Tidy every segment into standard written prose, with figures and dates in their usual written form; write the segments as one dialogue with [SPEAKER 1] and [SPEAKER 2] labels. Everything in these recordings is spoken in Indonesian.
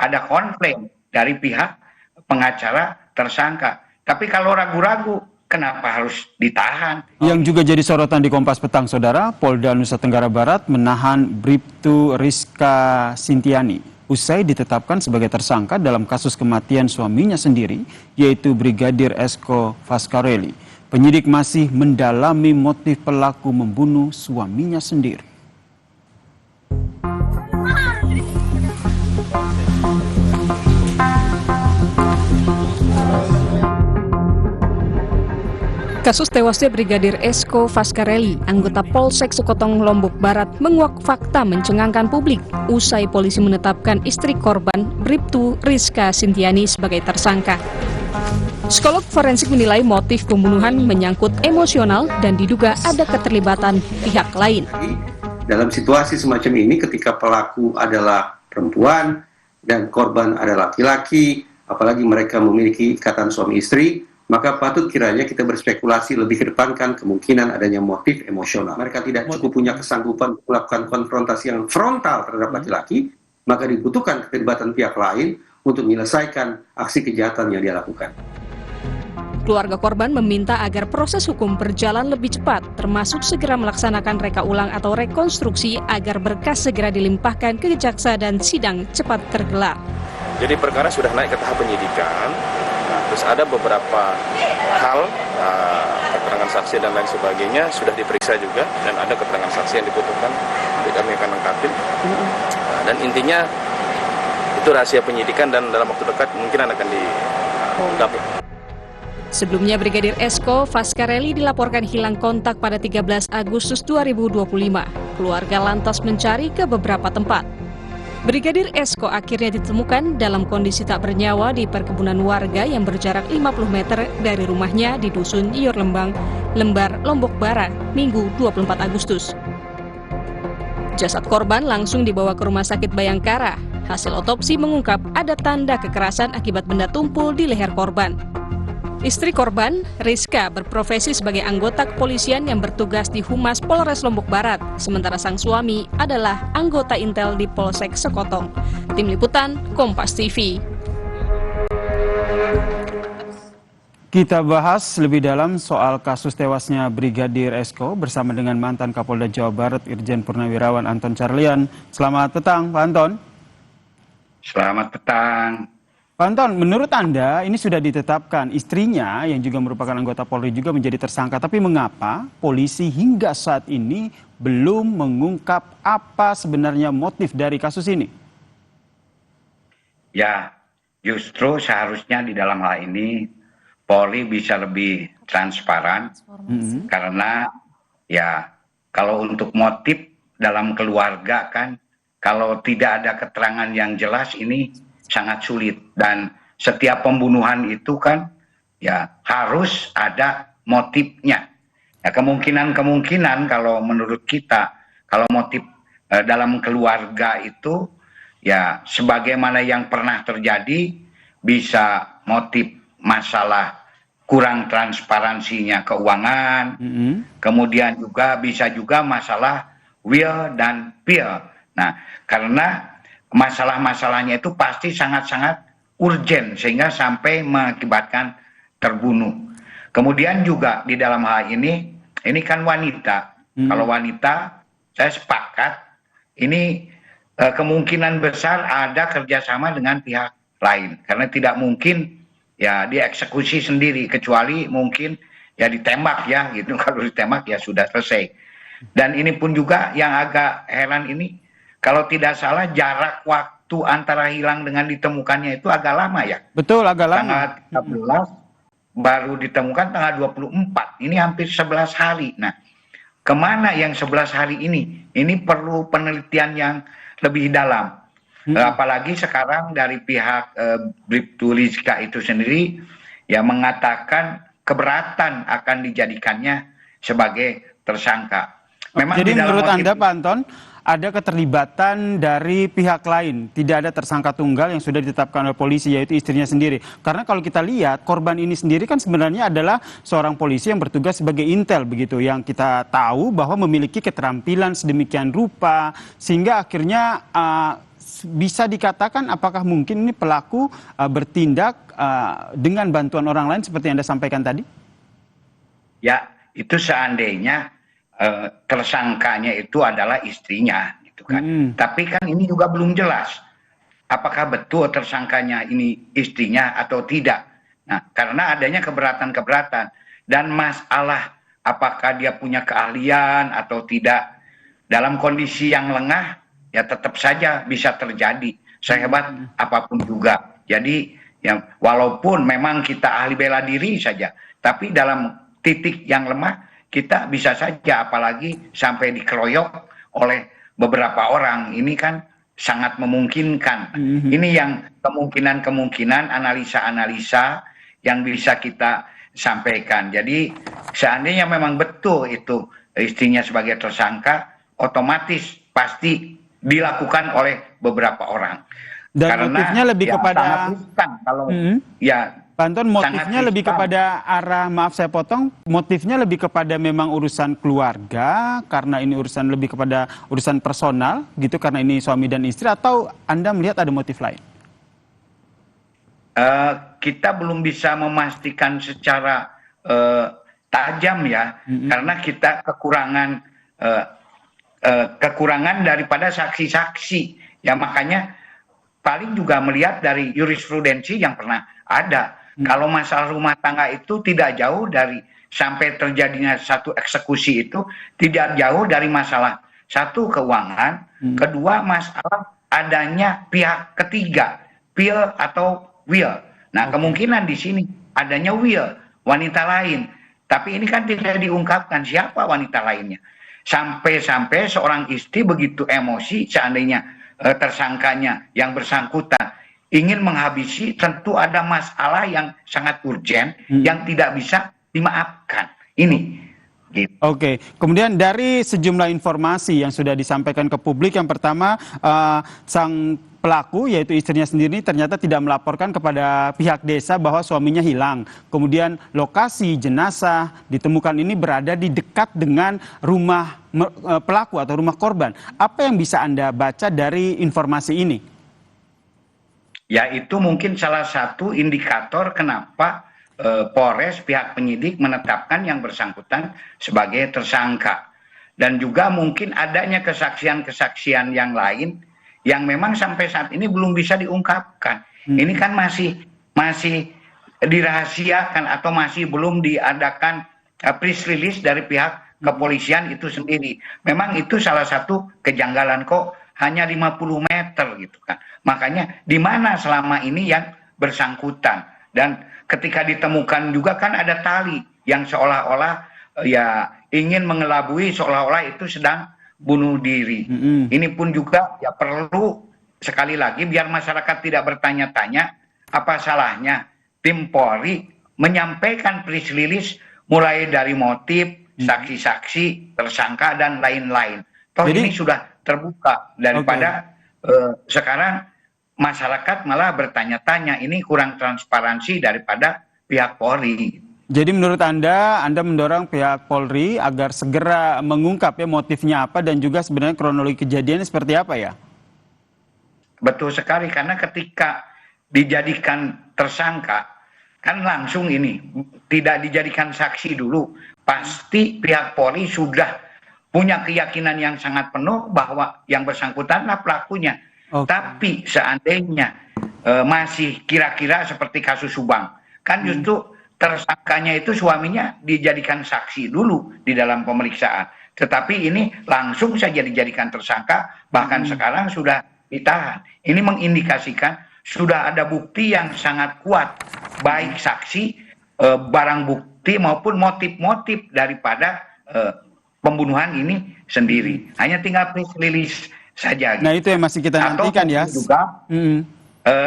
[SPEAKER 1] ada komplain dari pihak pengacara tersangka. Tapi kalau ragu-ragu, kenapa harus ditahan?
[SPEAKER 2] Yang juga jadi sorotan di Kompas Petang, Saudara, Polda Nusa Tenggara Barat menahan Bribtu Rizka Sintiani usai ditetapkan sebagai tersangka dalam kasus kematian suaminya sendiri, yaitu Brigadir Esko Fascarelli. Penyidik masih mendalami motif pelaku membunuh suaminya sendiri.
[SPEAKER 3] Kasus tewasnya Brigadir Esko Fascarelli, anggota Polsek Sekotong, Lombok Barat, menguak fakta mencengangkan publik usai polisi menetapkan istri korban, Bribtu Rizka Sintiani, sebagai tersangka. Psikolog forensik menilai motif pembunuhan menyangkut emosional dan diduga ada keterlibatan pihak lain.
[SPEAKER 4] Dalam situasi semacam ini, ketika pelaku adalah perempuan dan korban adalah laki-laki, apalagi mereka memiliki ikatan suami istri, maka patut kiranya kita berspekulasi lebih kedepankan kemungkinan adanya motif emosional. Mereka tidak cukup punya kesanggupan melakukan konfrontasi yang frontal terhadap laki-laki, maka dibutuhkan keterlibatan pihak lain untuk menyelesaikan aksi kejahatan yang dia lakukan.
[SPEAKER 3] Keluarga korban meminta agar proses hukum berjalan lebih cepat, termasuk segera melaksanakan reka ulang atau rekonstruksi agar berkas segera dilimpahkan ke jaksa dan sidang cepat tergelar.
[SPEAKER 5] Jadi perkara sudah naik ke tahap penyidikan. Terus ada beberapa hal, keterangan saksi dan lain sebagainya sudah diperiksa juga, dan ada keterangan saksi yang dibutuhkan, jadi kami akan lengkapin. Dan intinya itu rahasia penyidikan dan dalam waktu dekat mungkin akan diungkap.
[SPEAKER 3] Sebelumnya Brigadir Esko Fascarelli dilaporkan hilang kontak pada 13 Agustus 2025. Keluarga lantas mencari ke beberapa tempat. Brigadir Esko akhirnya ditemukan dalam kondisi tak bernyawa di perkebunan warga yang berjarak 50 meter dari rumahnya di Dusun Iyor Lembang, Lembar, Lombok Barat, Minggu 24 Agustus. Jasad korban langsung dibawa ke Rumah Sakit Bayangkara. Hasil otopsi mengungkap ada tanda kekerasan akibat benda tumpul di leher korban. Istri korban, Rizka, berprofesi sebagai anggota kepolisian yang bertugas di Humas Polres Lombok Barat, sementara sang suami adalah anggota Intel di Polsek Sekotong. Tim Liputan, Kompas TV.
[SPEAKER 2] Kita bahas lebih dalam soal kasus tewasnya Brigadir Esko bersama dengan mantan Kapolda Jawa Barat, Irjen Purnawirawan Anton Carlyan. Selamat petang, Pak Anton.
[SPEAKER 1] Selamat petang.
[SPEAKER 2] Pak Anton, menurut Anda ini sudah ditetapkan istrinya yang juga merupakan anggota Polri juga menjadi tersangka. Tapi mengapa polisi hingga saat ini belum mengungkap apa sebenarnya motif dari kasus ini?
[SPEAKER 1] Ya, justru seharusnya di dalam hal ini Polri bisa lebih transparan. Karena ya kalau untuk motif dalam keluarga kan, kalau tidak ada keterangan yang jelas ini sangat sulit, dan setiap pembunuhan itu kan ya harus ada motifnya. Ya, kemungkinan kalau menurut kita kalau motif dalam keluarga itu ya sebagaimana yang pernah terjadi, bisa motif masalah kurang transparansinya keuangan, kemudian juga bisa juga masalah will dan pill. Nah, karena masalah-masalahnya itu pasti sangat-sangat urgen sehingga sampai mengakibatkan terbunuh. Kemudian juga di dalam hal ini kan wanita. Kalau wanita, saya sepakat ini kemungkinan besar ada kerjasama dengan pihak lain. Karena tidak mungkin ya dieksekusi sendiri, kecuali mungkin ya ditembak ya gitu. Kalau ditembak ya sudah selesai. Dan ini pun juga yang agak heran ini, kalau tidak salah jarak waktu antara hilang dengan ditemukannya itu agak lama ya.
[SPEAKER 2] Betul, agak lama.
[SPEAKER 1] Tanggal 13 baru ditemukan tanggal 24. Ini hampir 11 hari. Nah, kemana yang 11 hari ini? Ini perlu penelitian yang lebih dalam. Apalagi sekarang dari pihak Bribtu Rizka itu sendiri yang mengatakan keberatan akan dijadikannya sebagai tersangka.
[SPEAKER 2] Memang jadi menurut Anda, Pak Anton, ada keterlibatan dari pihak lain, tidak ada tersangka tunggal yang sudah ditetapkan oleh polisi, yaitu istrinya sendiri. Karena kalau kita lihat, korban ini sendiri kan sebenarnya adalah seorang polisi yang bertugas sebagai intel, begitu, yang kita tahu bahwa memiliki keterampilan sedemikian rupa, sehingga akhirnya bisa dikatakan apakah mungkin ini pelaku bertindak dengan bantuan orang lain seperti yang Anda sampaikan tadi?
[SPEAKER 1] Ya, itu seandainya tersangkanya itu adalah istrinya, gitu kan. Tapi kan ini juga belum jelas apakah betul tersangkanya ini istrinya atau tidak. Nah, karena adanya keberatan-keberatan dan masalah apakah dia punya keahlian atau tidak dalam kondisi yang lengah, ya tetap saja bisa terjadi sehebat apapun juga. Jadi ya walaupun memang kita ahli bela diri saja, tapi dalam titik yang lemah kita bisa saja, apalagi sampai dikeroyok oleh beberapa orang. Ini kan sangat memungkinkan. Ini yang kemungkinan analisa-analisa yang bisa kita sampaikan. Jadi seandainya memang betul itu istrinya sebagai tersangka, otomatis pasti dilakukan oleh beberapa orang.
[SPEAKER 2] Dan
[SPEAKER 1] karena
[SPEAKER 2] motifnya lebih kepada
[SPEAKER 1] kalau ya
[SPEAKER 2] Pak Anton, motifnya lebih kepada arah, maaf saya potong, motifnya lebih kepada memang urusan keluarga, karena ini urusan lebih kepada urusan personal, gitu, karena ini suami dan istri, atau Anda melihat ada motif lain?
[SPEAKER 1] Kita belum bisa memastikan secara tajam ya, karena kita kekurangan daripada saksi-saksi, ya makanya paling juga melihat dari jurisprudensi yang pernah ada. Kalau masalah rumah tangga itu tidak jauh dari sampai terjadinya satu eksekusi itu tidak jauh dari masalah satu keuangan, kedua masalah adanya pihak ketiga, will atau will. Nah, kemungkinan di sini adanya will wanita lain, tapi ini kan tidak diungkapkan siapa wanita lainnya. Sampai-sampai seorang istri begitu emosi seandainya tersangkanya yang bersangkutan ingin menghabisi, tentu ada masalah yang sangat urgen yang tidak bisa dimaafkan. Ini. Gitu.
[SPEAKER 2] Oke, kemudian dari sejumlah informasi yang sudah disampaikan ke publik, yang pertama sang pelaku yaitu istrinya sendiri ternyata tidak melaporkan kepada pihak desa bahwa suaminya hilang. Kemudian lokasi jenazah ditemukan ini berada di dekat dengan rumah pelaku atau rumah korban. Apa yang bisa Anda baca dari informasi ini?
[SPEAKER 1] Ya, itu mungkin salah satu indikator kenapa Polres pihak penyidik menetapkan yang bersangkutan sebagai tersangka. Dan juga mungkin adanya kesaksian-kesaksian yang lain yang memang sampai saat ini belum bisa diungkapkan. Ini kan masih dirahasiakan atau masih belum diadakan press release dari pihak kepolisian itu sendiri. Memang itu salah satu kejanggalan, kok hanya 50 meter gitu kan. Makanya di mana selama ini yang bersangkutan. Dan ketika ditemukan juga kan ada tali yang seolah-olah ya ingin mengelabui, seolah-olah itu sedang bunuh diri. Ini pun juga ya perlu sekali lagi biar masyarakat tidak bertanya-tanya, apa salahnya tim Polri menyampaikan press release mulai dari motif, saksi-saksi, tersangka dan lain-lain. Toh ini sudah terbuka daripada sekarang masyarakat malah bertanya-tanya, ini kurang transparansi daripada pihak Polri.
[SPEAKER 2] Jadi menurut Anda mendorong pihak Polri agar segera mengungkap ya motifnya apa dan juga sebenarnya kronologi kejadiannya seperti apa ya?
[SPEAKER 1] Betul sekali, karena ketika dijadikan tersangka kan langsung ini tidak dijadikan saksi dulu, pasti pihak Polri sudah punya keyakinan yang sangat penuh bahwa yang bersangkutanlah pelakunya. Tapi seandainya masih kira-kira seperti kasus Subang, kan justru tersangkanya itu suaminya dijadikan saksi dulu di dalam pemeriksaan. Tetapi ini langsung saja dijadikan tersangka, bahkan sekarang sudah ditahan. Ini mengindikasikan sudah ada bukti yang sangat kuat, baik saksi, barang bukti maupun motif-motif daripada pembunuhan ini sendiri. Hanya tinggal press release saja.
[SPEAKER 2] Nah, itu yang masih kita nantikan ya.
[SPEAKER 1] Juga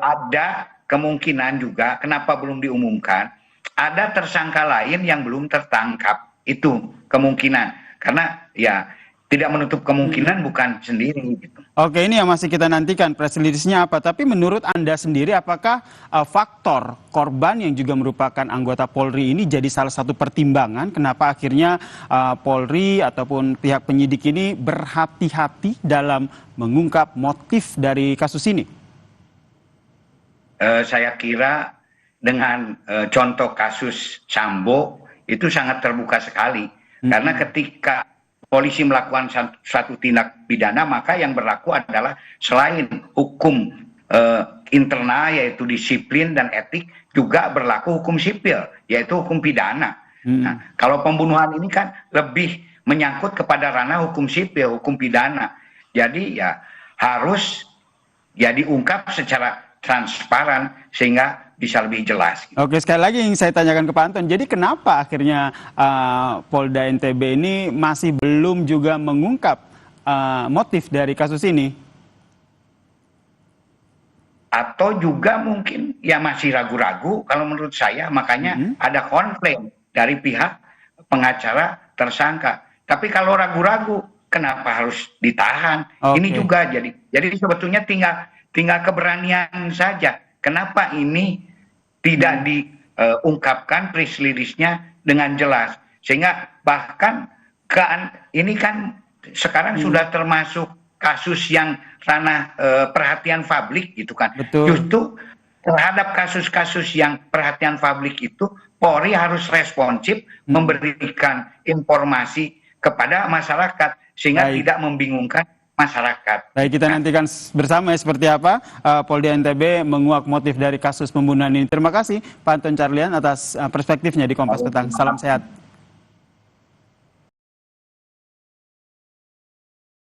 [SPEAKER 1] ada kemungkinan juga kenapa belum diumumkan, ada tersangka lain yang belum tertangkap. Itu kemungkinan. Karena ya tidak menutup kemungkinan bukan sendiri gitu.
[SPEAKER 2] Oke, ini yang masih kita nantikan press release-nya apa. Tapi menurut Anda sendiri, apakah faktor korban yang juga merupakan anggota Polri ini jadi salah satu pertimbangan kenapa akhirnya Polri ataupun pihak penyidik ini berhati-hati dalam mengungkap motif dari kasus ini?
[SPEAKER 1] Saya kira dengan contoh kasus Sambo itu sangat terbuka sekali. Karena ketika polisi melakukan suatu tindak pidana, maka yang berlaku adalah selain hukum internal yaitu disiplin dan etik, juga berlaku hukum sipil yaitu hukum pidana. Nah, kalau pembunuhan ini kan lebih menyangkut kepada ranah hukum sipil, hukum pidana. Jadi ya harus ya diungkap secara transparan sehingga bisa lebih jelas.
[SPEAKER 2] Oke, sekali lagi yang saya tanyakan ke Pak Anton, jadi kenapa akhirnya Polda NTB ini masih belum juga mengungkap motif dari kasus ini?
[SPEAKER 1] Atau juga mungkin ya masih ragu-ragu kalau menurut saya, makanya ada komplain dari pihak pengacara tersangka. Tapi kalau ragu-ragu, kenapa harus ditahan? Ini juga jadi sebetulnya tinggal keberanian saja. Kenapa ini tidak diungkapkan press release-nya dengan jelas, sehingga bahkan ini kan sekarang sudah termasuk kasus yang ranah perhatian publik gitu kan.
[SPEAKER 2] Betul.
[SPEAKER 1] Justru terhadap kasus-kasus yang perhatian publik itu Polri harus responsif memberikan informasi kepada masyarakat sehingga tidak membingungkan masyarakat.
[SPEAKER 2] Baik, kita nantikan bersama ya seperti apa Polda NTB menguak motif dari kasus pembunuhan ini. Terima kasih Pak Anton Carlian atas perspektifnya di Kompas Petang. Salam sehat.